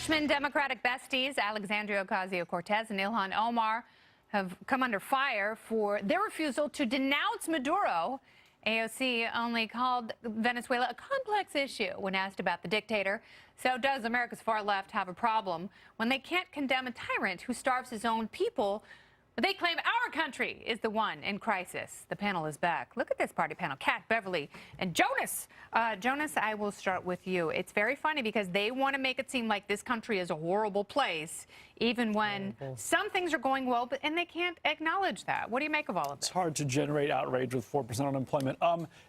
Freshman Democratic besties Alexandria Ocasio-Cortez and Ilhan Omar have come under fire for their refusal to denounce Maduro. AOC only called Venezuela a complex issue when asked about the dictator. So does America's far left have a problem when they can't condemn a tyrant who starves his own people, but they claim our country is the one in crisis? The panel is back. Look at this party panel. Kat, Beverly, and Jonas. Jonas, I will start with you. It's very funny because they want to make it seem like this country is a horrible place, even when some things are going well, and they can't acknowledge that. What do you make of all of this? It's hard to generate outrage with 4% unemployment.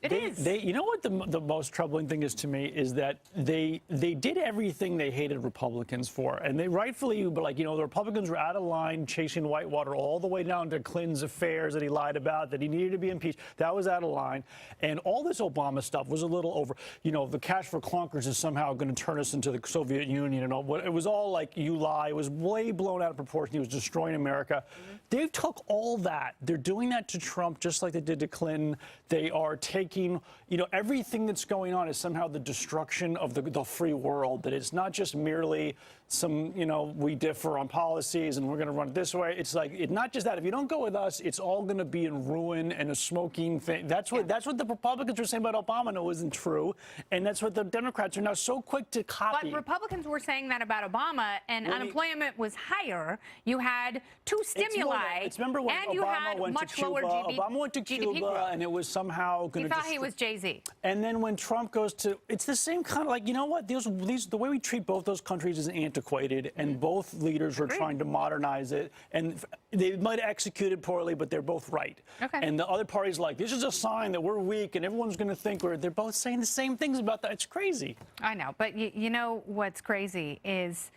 It is. You know what the most troubling thing is to me is that they did everything they hated Republicans for, and they rightfully, but like, you know, the Republicans were out of line chasing Whitewater all the way down to Clinton's affairs that he lied about, that he needed to be impeached. That was out of line. And all this Obama stuff was a little over. You know, the cash for clunkers is somehow going to turn us into the Soviet Union and all. It was all like, you lie. It was way blown out of proportion. He was destroying America. They took all that. They're doing that to Trump just like they did to Clinton. They are taking, you know, everything that's going on is somehow the destruction of the free world, that it's not just merely some, you know, we differ on policies and we're going to run it this way. It's like, it's not just that. If you don't go with us, it's all going to be in ruin and a smoking thing. That's what the Republicans were saying about Obama, and it wasn't true. And that's what the Democrats are now so quick to copy. But Republicans were saying that about Obama, and unemployment was higher. You had two stimuli. It's remember when and Obama you had went much to Cuba. lower Obama went to Cuba, and it was somehow going to. He thought he was Jay-Z. And then when Trump goes to, it's the same kind of like, you know what? The way we treat both those countries is antiquated, and both leaders are trying to modernize it, and they might have executed poorly, but they're both right. Okay. And the other party's like, this is a sign that we're weak, and everyone's going to think they're both saying the same things about that. It's crazy. I know, but you know what's crazy is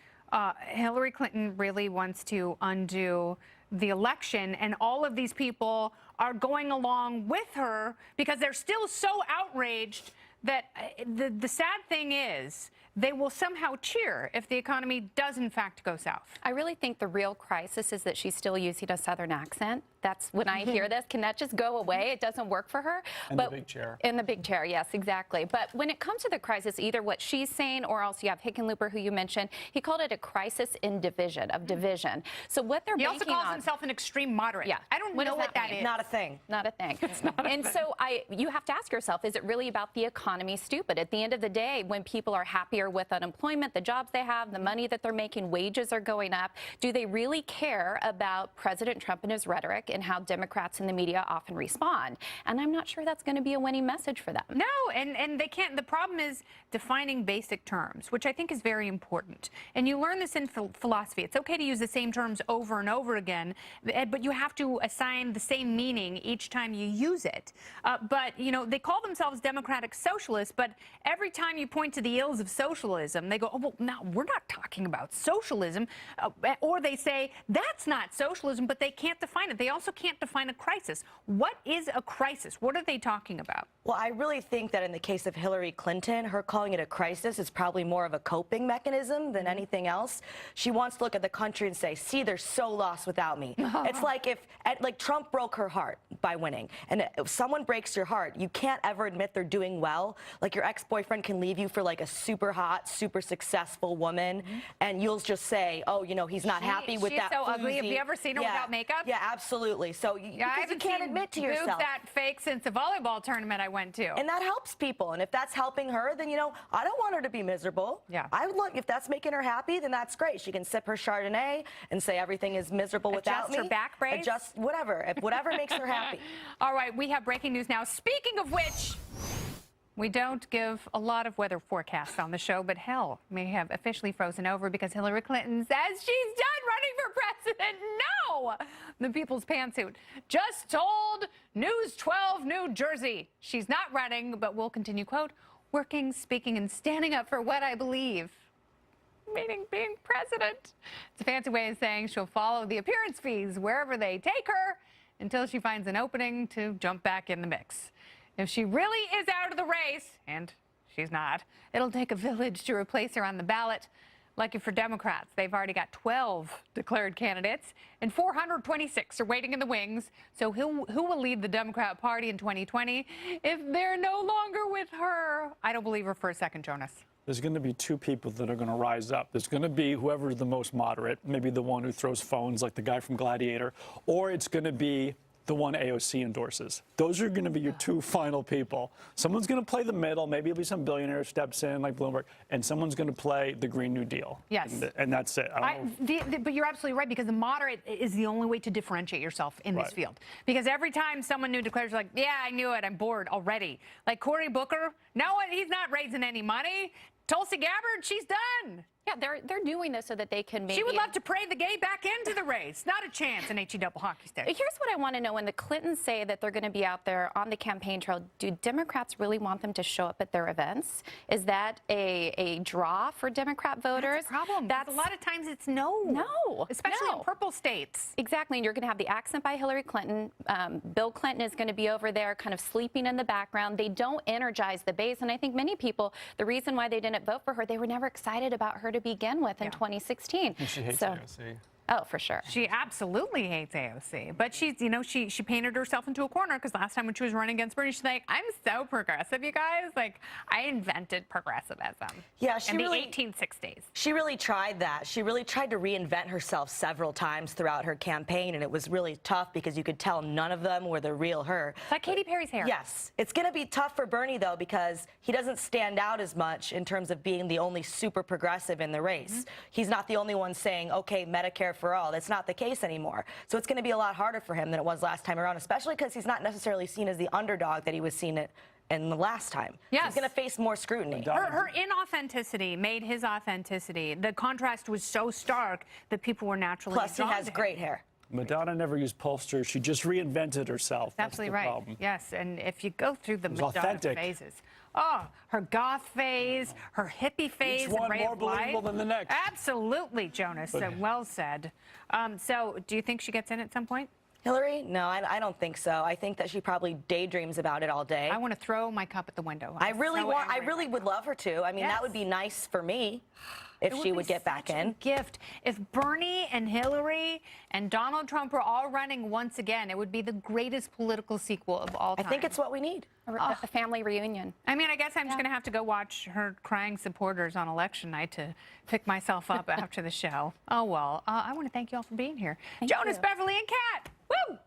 Hillary Clinton really wants to undo the election, and all of these people are going along with her because they're still so outraged that the sad thing is they will somehow cheer if the economy does in fact go south. I really think the real crisis is that she's still using a Southern accent. That's when I hear this. Can that just go away? It doesn't work for her. In the big chair. In the big chair, yes, exactly. But when it comes to the crisis, either what she's saying or else you have Hickenlooper, who you mentioned, he called it a crisis in division, of division. So what they're banking on... He also calls himself an extreme moderate. Yeah. I don't know what that is. Not a thing. Not a thing. It's not a thing. So you have to ask yourself, is it really about the economy stupid? At the end of the day, when people are happier with unemployment, the jobs they have, the money that they're making, wages are going up, do they really care about President Trump and his rhetoric and how Democrats in the media often respond? And I'm not sure that's going to be a winning message for them. No, and they can't. The problem is defining basic terms, which I think is very important. And you learn this in philosophy. It's okay to use the same terms over and over again, but you have to assign the same meaning each time you use it. But, you know, they call themselves democratic socialists, but every time you point to the ills of socialism, they go, oh, well, no, we're not talking about socialism. Or they say, that's not socialism, but they can't define it. They also can't define a crisis. What is a crisis? What are they talking about? Well, I really think that in the case of Hillary Clinton, her calling it a crisis is probably more of a coping mechanism than anything else. She wants to look at the country and say, see, they're so lost without me. It's like if Trump broke her heart by winning. And if someone breaks your heart, you can't ever admit they're doing well. Like your ex-boyfriend can leave you for like a super hot, super successful woman, and you'll just say, oh, you know, he's not happy with that. She's so ugly. Have you ever seen her without makeup? Yeah, absolutely. So you can't admit to yourself. Boobs that fake since a volleyball tournament I went to. And that helps people. And if that's helping her, then, you know, I don't want her to be miserable. Yeah. I would look, if that's making her happy, then that's great. She can sip her Chardonnay and say everything is miserable without me. Adjust her back brace. Adjust whatever. Whatever makes her happy. All right, we have breaking news now. Speaking of which, we don't give a lot of weather forecasts on the show, but hell may have officially frozen over because Hillary Clinton says she's done running for president. No! The People's Pantsuit just told News 12 New Jersey she's not running, but will continue, quote, working, speaking, and standing up for what I believe, meaning being president. It's a fancy way of saying she'll follow the appearance fees wherever they take her until she finds an opening to jump back in the mix. If she really is out of the race, and she's not, it'll take a village to replace her on the ballot. Lucky for Democrats, they've already got 12 declared candidates, and 426 are waiting in the wings. So who will lead the Democrat Party in 2020 if they're no longer with her? I don't believe her for a second, Jonas. there's going to be two people that are going to rise up. There's going to be whoever's the most moderate, maybe the one who throws phones like the guy from Gladiator, or it's going to be the one AOC endorses. Those are going to be your two final people. Someone's going to play the middle. Maybe it'll be some billionaire steps in like Bloomberg, and someone's going to play the Green New Deal. Yes. And that's it. But you're absolutely right, because the moderate is the only way to differentiate yourself in this field. Because every time someone new declares, like, yeah, I knew it, I'm bored already. Like Cory Booker, no one, he's not raising any money. Tulsi Gabbard, she's done. Yeah, they're doing this so that they can maybe... She would love to pray the gay back into the race. Not a chance in HE double hockey stick. Here's what I want to know. When the Clintons say that they're going to be out there on the campaign trail, do Democrats really want them to show up at their events? Is that a draw for Democrat voters? That's a problem. A lot of times it's no. No. Especially in purple states. Exactly, and you're going to have the accent by Hillary Clinton. Bill Clinton is going to be over there kind of sleeping in the background. They don't energize the base, and I think many people, the reason why they didn't vote for her, they were never excited about her to begin with in 2016. And she hates AOC. Oh, for sure. She absolutely hates AOC, but she's, you know, she painted herself into a corner, because last time when she was running against Bernie, she's like, I'm so progressive, you guys. Like, I invented progressivism. Yeah, she in really, the 1860s. She really tried that. She really tried to reinvent herself several times throughout her campaign, and it was really tough because you could tell none of them were the real her. It's like Katy Perry's hair. Yes. It's going to be tough for Bernie, though, because he doesn't stand out as much in terms of being the only super progressive in the race. He's not the only one saying, okay, Medicare for all. That's not the case anymore. So it's going to be a lot harder for him than it was last time around, especially because he's not necessarily seen as the underdog that he was seen in the last time. Yes. He's going to face more scrutiny. Her inauthenticity made his authenticity. The contrast was so stark that people were naturally Plus, he drawn has to him. great hair. Madonna never used pollsters. She just reinvented herself. That's absolutely right. Problem. Yes, and if you go through the Madonna authentic. phases, oh, her goth phase, her hippie phase, Each one and Ray more of Light. believable than the next. Absolutely, Jonas. Well said. So, do you think she gets in at some point? Hillary? No, I don't think so. I think that she probably daydreams about it all day. I want to throw my cup at the window. I really would love her to. I mean, that would be nice for me if she would get back in. Gift. If Bernie and Hillary and Donald Trump were all running once again, it would be the greatest political sequel of all time. I think it's what we need. A family reunion. I mean, I guess I'm just going to have to go watch her crying supporters on election night to pick myself up after the show. Oh, well, I want to thank you all for being here. Jonas, Beverly, and Kat. Woo!